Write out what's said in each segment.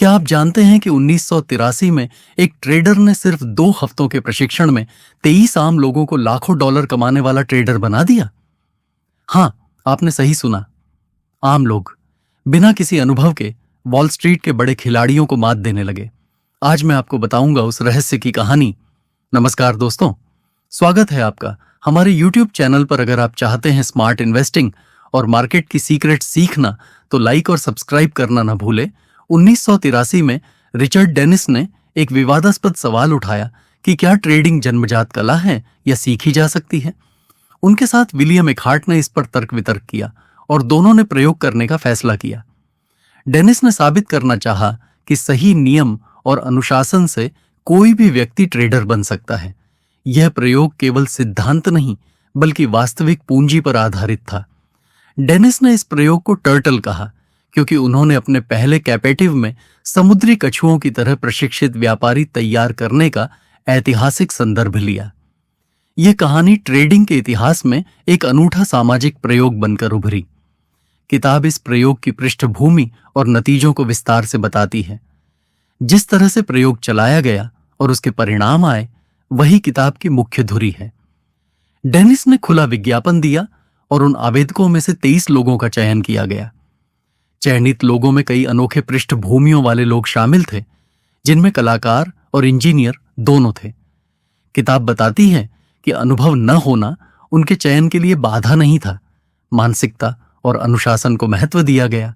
क्या आप जानते हैं कि 1983 में एक ट्रेडर ने सिर्फ 2 हफ्तों के प्रशिक्षण में 23 आम लोगों को लाखों डॉलर कमाने वाला ट्रेडर बना दिया? हाँ, आपने सही सुना। आम लोग बिना किसी अनुभव के वॉल स्ट्रीट के बड़े खिलाड़ियों को मात देने लगे। आज मैं आपको बताऊंगा उस रहस्य की कहानी। नमस्कार दोस्तों, स्वागत है आपका हमारे YouTube चैनल पर। अगर आप चाहते हैं स्मार्ट इन्वेस्टिंग और मार्केट की सीक्रेट सीखना तो लाइक और सब्सक्राइब करना ना भूले। 1983 में रिचर्ड डेनिस ने एक विवादास्पद सवाल उठाया कि क्या ट्रेडिंग जन्मजात कला है या सीखी जा सकती है। उनके साथ विलियम एकहार्ट ने इस पर तर्क वितर्क किया और दोनों ने प्रयोग करने का फैसला किया। डेनिस ने साबित करना चाहा कि सही नियम और अनुशासन से कोई भी व्यक्ति ट्रेडर बन सकता है। यह प्रयोग केवल सिद्धांत नहीं बल्कि वास्तविक पूंजी पर आधारित था। डेनिस ने इस प्रयोग को टर्टल कहा क्योंकि उन्होंने अपने पहले कैपेटिव में समुद्री कछुओं की तरह प्रशिक्षित व्यापारी तैयार करने का ऐतिहासिक संदर्भ लिया। यह कहानी ट्रेडिंग के इतिहास में एक अनूठा सामाजिक प्रयोग बनकर उभरी। किताब इस प्रयोग की पृष्ठभूमि और नतीजों को विस्तार से बताती है। जिस तरह से प्रयोग चलाया गया और उसके परिणाम आए, वही किताब की मुख्य धुरी है। डेनिस ने खुला विज्ञापन दिया और उन आवेदकों में से 23 लोगों का चयन किया गया। चयनित लोगों में कई अनोखे पृष्ठभूमियों वाले लोग शामिल थे, जिनमें कलाकार और इंजीनियर दोनों थे। किताब बताती है कि अनुभव न होना उनके चयन के लिए बाधा नहीं था। मानसिकता और अनुशासन को महत्व दिया गया।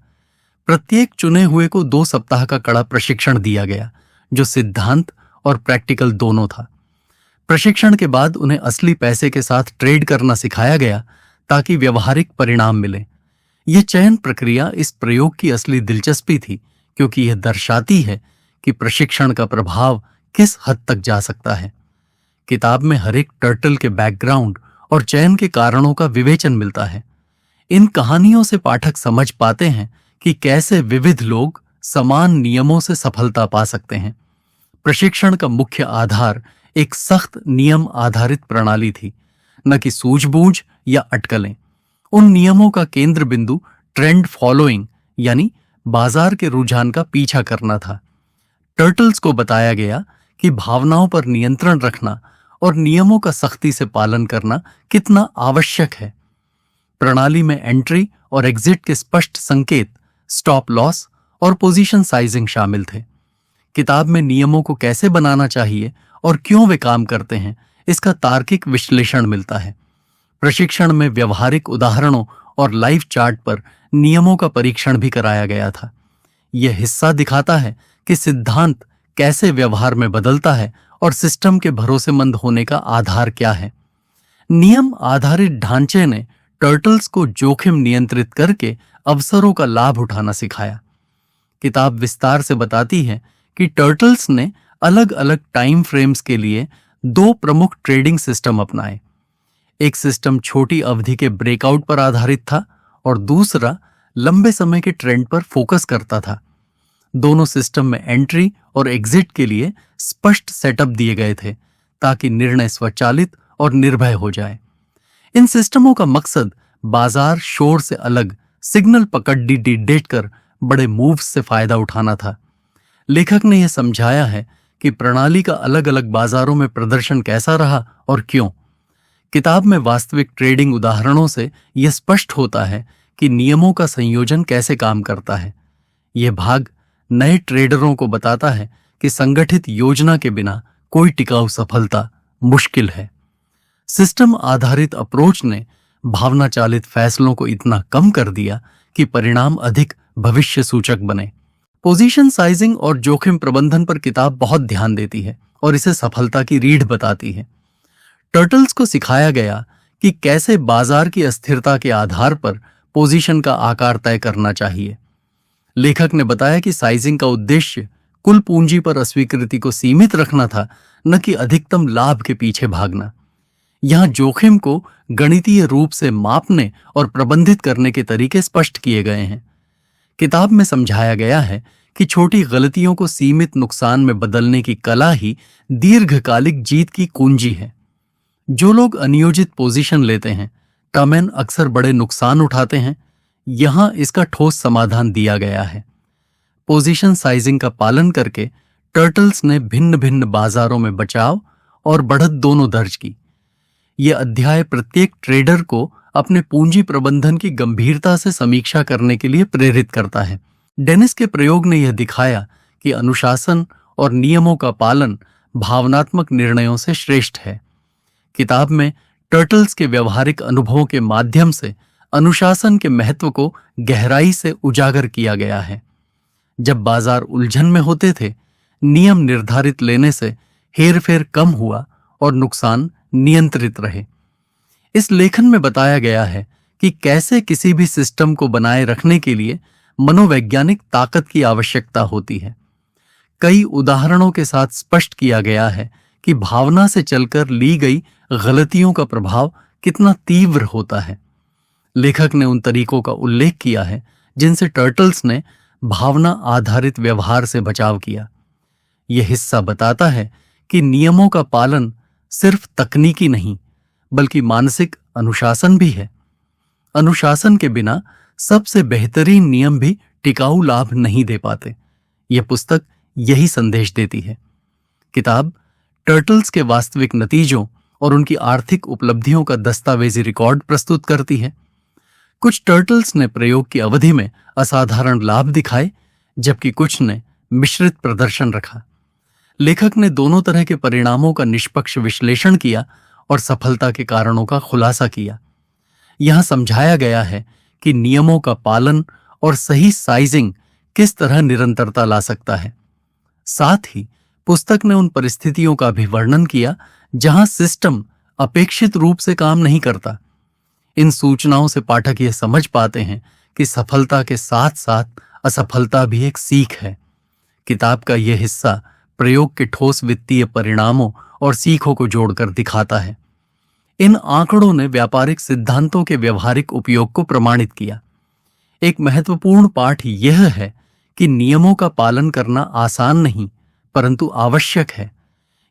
प्रत्येक चुने हुए को 2 सप्ताह का कड़ा प्रशिक्षण दिया गया, जो सिद्धांत और प्रैक्टिकल दोनों था। प्रशिक्षण के बाद उन्हें असली पैसे के साथ ट्रेड करना सिखाया गया ताकि व्यवहारिक परिणाम मिले। यह चयन प्रक्रिया इस प्रयोग की असली दिलचस्पी थी, क्योंकि यह दर्शाती है कि प्रशिक्षण का प्रभाव किस हद तक जा सकता है। किताब में हर एक टर्टल के बैकग्राउंड और चयन के कारणों का विवेचन मिलता है। इन कहानियों से पाठक समझ पाते हैं कि कैसे विविध लोग समान नियमों से सफलता पा सकते हैं। प्रशिक्षण का मुख्य आधार एक सख्त नियम आधारित प्रणाली थी, न कि सूझबूझ या अटकलें। उन नियमों का केंद्र बिंदु ट्रेंड फॉलोइंग यानी बाजार के रुझान का पीछा करना था। टर्टल्स को बताया गया कि भावनाओं पर नियंत्रण रखना और नियमों का सख्ती से पालन करना कितना आवश्यक है। प्रणाली में एंट्री और एग्जिट के स्पष्ट संकेत, स्टॉप लॉस और पोजीशन साइजिंग शामिल थे। किताब में नियमों को कैसे बनाना चाहिए और क्यों वे काम करते हैं, इसका तार्किक विश्लेषण मिलता है। प्रशिक्षण में व्यवहारिक उदाहरणों और लाइव चार्ट पर नियमों का परीक्षण भी कराया गया था। यह हिस्सा दिखाता है कि सिद्धांत कैसे व्यवहार में बदलता है और सिस्टम के भरोसेमंद होने का आधार क्या है। नियम आधारित ढांचे ने टर्टल्स को जोखिम नियंत्रित करके अवसरों का लाभ उठाना सिखाया। किताब विस्तार से बताती है कि टर्टल्स ने अलग अलग टाइम फ्रेम्स के लिए 2 प्रमुख ट्रेडिंग सिस्टम अपनाए। एक सिस्टम छोटी अवधि के ब्रेकआउट पर आधारित था और दूसरा लंबे समय के ट्रेंड पर फोकस करता था। दोनों सिस्टम में एंट्री और एग्जिट के लिए स्पष्ट सेटअप दिए गए थे ताकि निर्णय स्वचालित और निर्भय हो जाए। इन सिस्टमों का मकसद बाजार शोर से अलग सिग्नल पकड़ देख कर बड़े मूव्स से फायदा उठाना था। लेखक ने यह समझाया है कि प्रणाली का अलग अलग बाजारों में प्रदर्शन कैसा रहा और क्यों। किताब में वास्तविक ट्रेडिंग उदाहरणों से यह स्पष्ट होता है कि नियमों का संयोजन कैसे काम करता है। यह भाग नए ट्रेडरों को बताता है कि संगठित योजना के बिना कोई टिकाऊ सफलता मुश्किल है। सिस्टम आधारित अप्रोच ने भावना चालित फैसलों को इतना कम कर दिया कि परिणाम अधिक भविष्य सूचक बने। पोजीशन साइजिंग और जोखिम प्रबंधन पर किताब बहुत ध्यान देती है और इसे सफलता की रीढ़ बताती है। टर्टल्स को सिखाया गया कि कैसे बाजार की अस्थिरता के आधार पर पोजीशन का आकार तय करना चाहिए। लेखक ने बताया कि साइजिंग का उद्देश्य कुल पूंजी पर अस्वीकृति को सीमित रखना था, न कि अधिकतम लाभ के पीछे भागना। यहां जोखिम को गणितीय रूप से मापने और प्रबंधित करने के तरीके स्पष्ट किए गए हैं। किताब में समझाया गया है कि छोटी गलतियों को सीमित नुकसान में बदलने की कला ही दीर्घकालिक जीत की कुंजी है। जो लोग अनियोजित पोजीशन लेते हैं, टमेन अक्सर बड़े नुकसान उठाते हैं। यहां इसका ठोस समाधान दिया गया है। पोजीशन साइजिंग का पालन करके टर्टल्स ने भिन्न भिन्न बाजारों में बचाव और बढ़त दोनों दर्ज की। यह अध्याय प्रत्येक ट्रेडर को अपने पूंजी प्रबंधन की गंभीरता से समीक्षा करने के लिए प्रेरित करता है। डेनिस के प्रयोग ने यह दिखाया कि अनुशासन और नियमों का पालन भावनात्मक निर्णयों से श्रेष्ठ है। किताब में टर्टल्स के व्यवहारिक अनुभवों के माध्यम से अनुशासन के महत्व को गहराई से उजागर किया गया है। जब बाजार उलझन में होते थे, नियम निर्धारित लेने से हेरफेर कम हुआ और नुकसान नियंत्रित रहे। इस लेखन में बताया गया है कि कैसे किसी भी सिस्टम को बनाए रखने के लिए मनोवैज्ञानिक ताकत की आवश्यकता होती है। कई उदाहरणों के साथ स्पष्ट किया गया है कि भावना से चलकर ली गई गलतियों का प्रभाव कितना तीव्र होता है। लेखक ने उन तरीकों का उल्लेख किया है जिनसे टर्टल्स ने भावना आधारित व्यवहार से बचाव किया। यह हिस्सा बताता है कि नियमों का पालन सिर्फ तकनीकी नहीं बल्कि मानसिक अनुशासन भी है। अनुशासन के बिना सबसे बेहतरीन नियम भी टिकाऊ लाभ नहीं दे पाते। यह पुस्तक यही संदेश देती है। किताब टर्टल्स के वास्तविक नतीजों और उनकी आर्थिक उपलब्धियों का दस्तावेजी रिकॉर्ड प्रस्तुत करती है। कुछ टर्टल्स ने प्रयोग की अवधि में असाधारण लाभ दिखाए, जबकि कुछ ने मिश्रित प्रदर्शन रखा। लेखक ने दोनों तरह के परिणामों का निष्पक्ष विश्लेषण किया और सफलता के कारणों का खुलासा किया। यहां समझाया गया है कि नियमों का पालन और सही साइजिंग किस तरह निरंतरता ला सकता है। साथ ही पुस्तक ने उन परिस्थितियों का भी वर्णन किया जहां सिस्टम अपेक्षित रूप से काम नहीं करता। इन सूचनाओं से पाठक यह समझ पाते हैं कि सफलता के साथ साथ असफलता भी एक सीख है। किताब का यह हिस्सा प्रयोग के ठोस वित्तीय परिणामों और सीखों को जोड़कर दिखाता है। इन आंकड़ों ने व्यापारिक सिद्धांतों के व्यवहारिक उपयोग को प्रमाणित किया। एक महत्वपूर्ण पाठ यह है कि नियमों का पालन करना आसान नहीं परंतु आवश्यक है।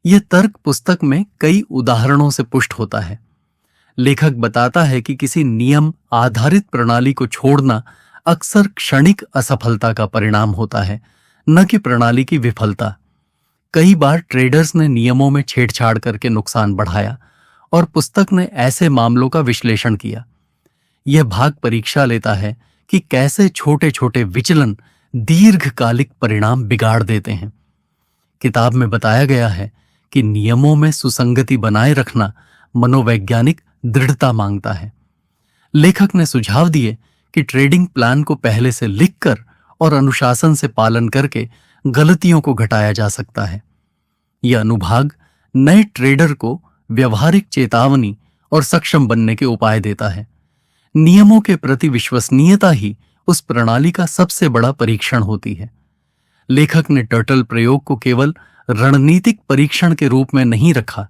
यह तर्क पुस्तक में कई उदाहरणों से पुष्ट होता है। लेखक बताता है कि किसी नियम आधारित प्रणाली को छोड़ना अक्सर क्षणिक असफलता का परिणाम होता है, न कि प्रणाली की विफलता। कई बार ट्रेडर्स ने नियमों में छेड़छाड़ करके नुकसान बढ़ाया और पुस्तक ने ऐसे मामलों का विश्लेषण किया। यह भाग परीक्षा लेता है कि कैसे छोटे छोटे विचलन दीर्घकालिक परिणाम बिगाड़ देते हैं। किताब में बताया गया है कि नियमों में सुसंगति बनाए रखना मनोवैज्ञानिक दृढ़ता मांगता है। लेखक ने सुझाव दिए कि ट्रेडिंग प्लान को पहले से लिखकर और अनुशासन से पालन करके गलतियों को घटाया जा सकता है। यह अनुभाग नए ट्रेडर को व्यवहारिक चेतावनी और सक्षम बनने के उपाय देता है। नियमों के प्रति विश्वसनीयता ही उस प्रणाली का सबसे बड़ा परीक्षण होती है। लेखक ने टर्टल प्रयोग को केवल रणनीतिक परीक्षण के रूप में नहीं रखा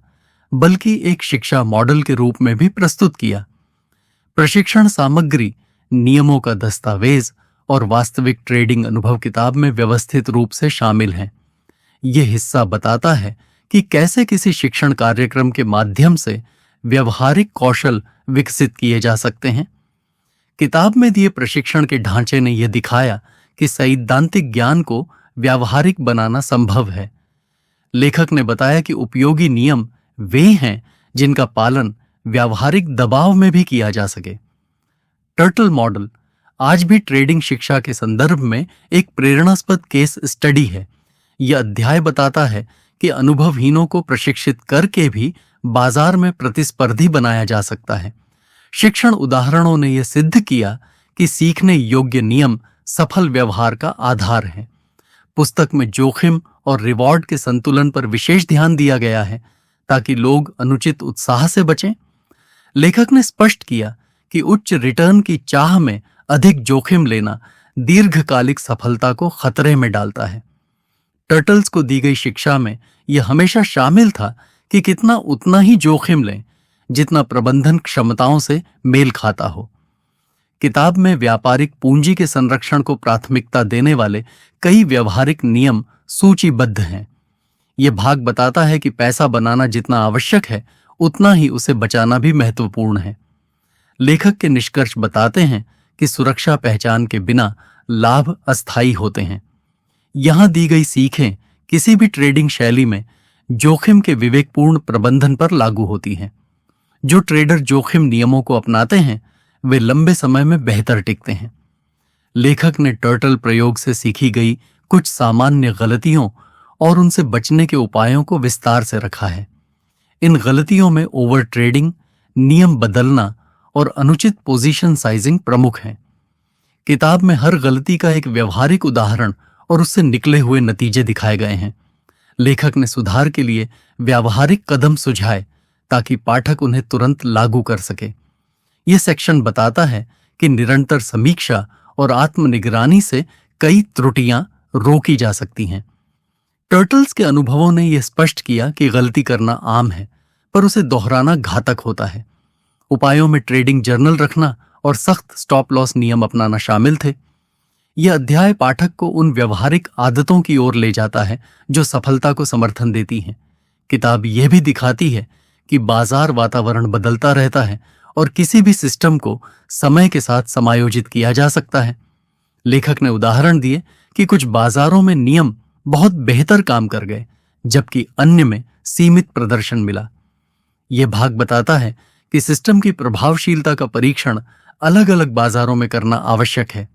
बल्कि एक शिक्षा मॉडल के रूप में भी प्रस्तुत किया। प्रशिक्षण सामग्री, नियमों का दस्तावेज और वास्तविक ट्रेडिंग अनुभव किताब में व्यवस्थित रूप से शामिल हैं। यह हिस्सा बताता है कि कैसे किसी शिक्षण कार्यक्रम के माध्यम से व्यवहारिक कौशल विकसित किए जा सकते हैं। किताब में दिए प्रशिक्षण के ढांचे ने यह दिखाया कि सैद्धांतिक ज्ञान को व्यावहारिक बनाना संभव है। लेखक ने बताया कि उपयोगी नियम वे हैं जिनका पालन व्यावहारिक दबाव में भी किया जा सके। टर्टल मॉडल आज भी ट्रेडिंग शिक्षा के संदर्भ में एक प्रेरणास्पद केस स्टडी है। यह अध्याय बताता है कि अनुभवहीनों को प्रशिक्षित करके भी बाजार में प्रतिस्पर्धी बनाया जा सकता है। शिक्षण उदाहरणों ने यह सिद्ध किया कि सीखने योग्य नियम सफल व्यवहार का आधार है। पुस्तक में जोखिम और रिवॉर्ड के संतुलन पर विशेष ध्यान दिया गया है ताकि लोग अनुचित उत्साह से बचें। लेखक ने स्पष्ट किया कि उच्च रिटर्न की चाह में अधिक जोखिम लेना दीर्घकालिक सफलता को खतरे में डालता है। टर्टल्स को दी गई शिक्षा में यह हमेशा शामिल था कि कितना उतना ही जोखिम लें जितना प्रबंधन क्षमताओं से मेल खाता हो। किताब में व्यापारिक पूंजी के संरक्षण को प्राथमिकता देने वाले कई व्यवहारिक नियम सूचीबद्ध हैं। यह भाग बताता है कि पैसा बनाना जितना आवश्यक है उतना ही उसे बचाना भी महत्वपूर्ण है। लेखक के निष्कर्ष बताते हैं कि सुरक्षा पहचान के बिना लाभ अस्थायी होते हैं। यहां दी गई सीखें किसी भी ट्रेडिंग शैली में जोखिम के विवेकपूर्ण प्रबंधन पर लागू होती हैं। जो ट्रेडर जोखिम नियमों को अपनाते हैं वे लंबे समय में बेहतर टिकते हैं। लेखक ने टर्टल प्रयोग से सीखी गई कुछ सामान्य गलतियों और उनसे बचने के उपायों को विस्तार से रखा है। इन गलतियों में ओवर ट्रेडिंग, नियम बदलना और अनुचित पोजीशन साइजिंग प्रमुख हैं। किताब में हर गलती का एक व्यवहारिक उदाहरण और उससे निकले हुए नतीजे दिखाए गए हैं। लेखक ने सुधार के लिए व्यावहारिक कदम सुझाए ताकि पाठक उन्हें तुरंत लागू कर सके। यह सेक्शन बताता है कि निरंतर समीक्षा और आत्मनिगरानी से कई त्रुटियां रोकी जा सकती हैं। टर्टल्स के अनुभवों ने यह स्पष्ट किया कि गलती करना आम है, पर उसे दोहराना घातक होता है। उपायों में ट्रेडिंग जर्नल रखना और सख्त स्टॉप लॉस नियम अपनाना शामिल थे। यह अध्याय पाठक को उन व्यवहारिक आदतों की ओर ले जाता है जो सफलता को समर्थन देती हैं। किताब यह भी दिखाती है कि बाजार वातावरण बदलता रहता है और किसी भी सिस्टम को समय के साथ समायोजित किया जा सकता है। लेखक ने उदाहरण दिए कि कुछ बाजारों में नियम बहुत बेहतर काम कर गए, जबकि अन्य में सीमित प्रदर्शन मिला। यह भाग बताता है कि सिस्टम की प्रभावशीलता का परीक्षण अलग अलग बाजारों में करना आवश्यक है।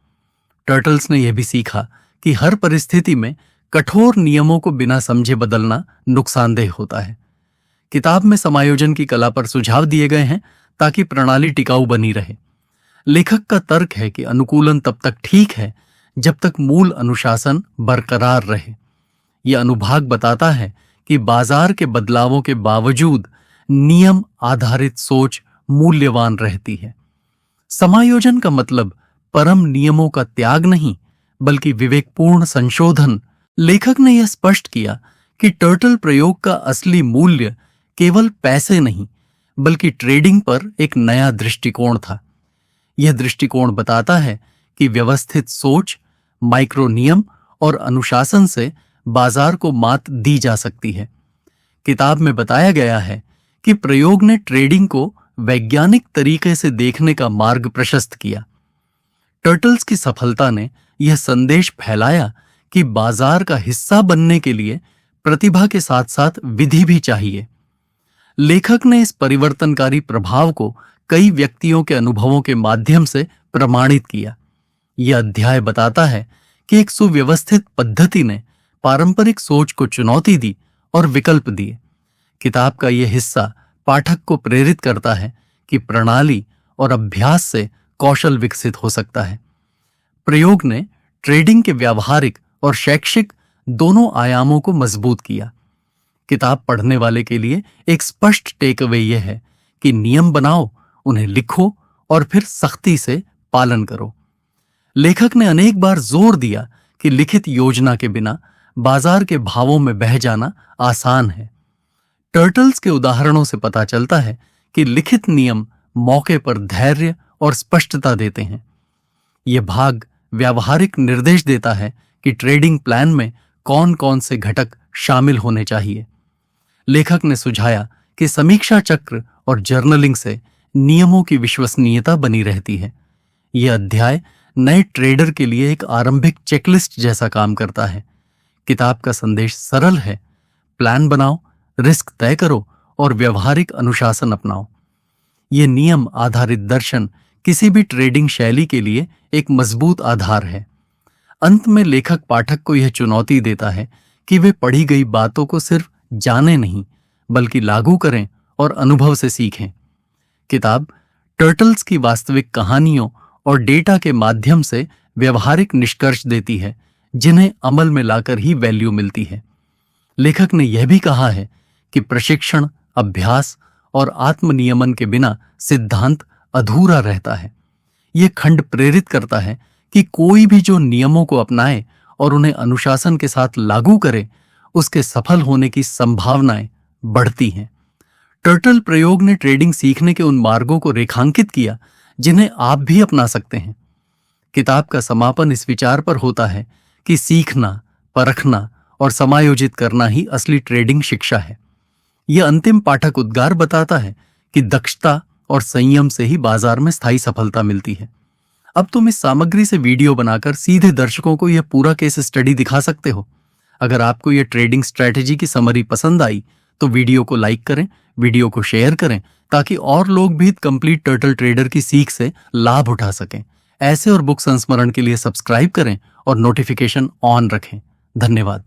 टर्टल्स ने यह भी सीखा कि हर परिस्थिति में कठोर नियमों को बिना समझे बदलना नुकसानदेह होता है। किताब में समायोजन की कला पर सुझाव दिए गए हैं ताकि प्रणाली टिकाऊ बनी रहे। लेखक का तर्क है कि अनुकूलन तब तक ठीक है जब तक मूल अनुशासन बरकरार रहे। यह अनुभाग बताता है कि बाजार के बदलावों के बावजूद नियम आधारित सोच मूल्यवान रहती है। समायोजन का मतलब परम नियमों का त्याग नहीं, बल्कि विवेकपूर्ण संशोधन। लेखक ने यह स्पष्ट किया कि टर्टल प्रयोग का असली मूल्य केवल पैसे नहीं, बल्कि ट्रेडिंग पर एक नया दृष्टिकोण था। यह दृष्टिकोण बताता है कि व्यवस्थित सोच, माइक्रो नियम और अनुशासन से बाजार को मात दी जा सकती है। किताब में बताया गया है कि प्रयोग ने ट्रेडिंग को वैज्ञानिक तरीके से देखने का मार्ग प्रशस्त किया। टर्टल्स की सफलता ने यह संदेश फैलाया कि बाजार का हिस्सा बनने के लिए प्रतिभा के साथ साथ विधि भी चाहिए। लेखक ने इस परिवर्तनकारी प्रभाव को कई व्यक्तियों के अनुभवों के माध्यम से प्रमाणित किया। यह अध्याय बताता है कि एक सुव्यवस्थित पद्धति ने पारंपरिक सोच को चुनौती दी और विकल्प दिए। किताब का यह हिस्सा पाठक को प्रेरित करता है कि प्रणाली और अभ्यास से कौशल विकसित हो सकता है। प्रयोग ने ट्रेडिंग के व्यावहारिक और शैक्षिक दोनों आयामों को मजबूत किया। किताब पढ़ने वाले के लिए एक स्पष्ट टेकअवे यह है कि नियम बनाओ, उन्हें लिखो और फिर सख्ती से पालन करो। लेखक ने अनेक बार जोर दिया कि लिखित योजना के बिना बाजार के भावों में बह जाना आसान है। टर्टल्स के उदाहरणों से पता चलता है कि लिखित नियम मौके पर धैर्य और स्पष्टता देते हैं। यह भाग व्यावहारिक निर्देश देता है कि ट्रेडिंग प्लान में कौन कौन से घटक शामिल होने चाहिए। लेखक ने सुझाया कि समीक्षा चक्र और जर्नलिंग से नियमों की विश्वसनीयता बनी रहती है। यह अध्याय नए ट्रेडर के लिए एक आरंभिक चेकलिस्ट जैसा काम करता है। किताब का संदेश सरल है, प्लान बनाओ, रिस्क तय करो और व्यवहारिक अनुशासन अपनाओ। यह नियम आधारित दर्शन किसी भी ट्रेडिंग शैली के लिए एक मजबूत आधार है। अंत में लेखक पाठक को यह चुनौती देता है कि वे पढ़ी गई बातों को सिर्फ जाने नहीं, बल्कि लागू करें और अनुभव से सीखें। किताब टर्टल्स की वास्तविक कहानियों और डेटा के माध्यम से व्यवहारिक निष्कर्ष देती है, जिन्हें अमल में लाकर ही वैल्यू मिलती है। लेखक ने यह भी कहा है कि प्रशिक्षण, अभ्यास और आत्मनियमन के बिना सिद्धांत अधूरा रहता है। यह खंड प्रेरित करता है कि कोई भी जो नियमों को अपनाए और उन्हें अनुशासन के साथ लागू करे, उसके सफल होने की संभावनाएं बढ़ती हैं। टर्टल प्रयोग ने ट्रेडिंग सीखने के उन मार्गों को रेखांकित किया जिन्हें आप भी अपना सकते हैं। किताब का समापन इस विचार पर होता है कि सीखना, परखना और समायोजित करना ही असली ट्रेडिंग शिक्षा है। यह अंतिम पाठक उद्गार बताता है कि दक्षता और संयम से ही बाजार में स्थायी सफलता मिलती है। अब तुम इस सामग्री से वीडियो बनाकर सीधे दर्शकों को यह पूरा केस स्टडी दिखा सकते हो। अगर आपको यह ट्रेडिंग स्ट्रैटेजी की समरी पसंद आई तो वीडियो को लाइक करें, वीडियो को शेयर करें, ताकि और लोग भी कंप्लीट टर्टल ट्रेडर की सीख से लाभ उठा सकें। ऐसे और बुक संस्मरण के लिए सब्सक्राइब करें और नोटिफिकेशन ऑन रखें। धन्यवाद।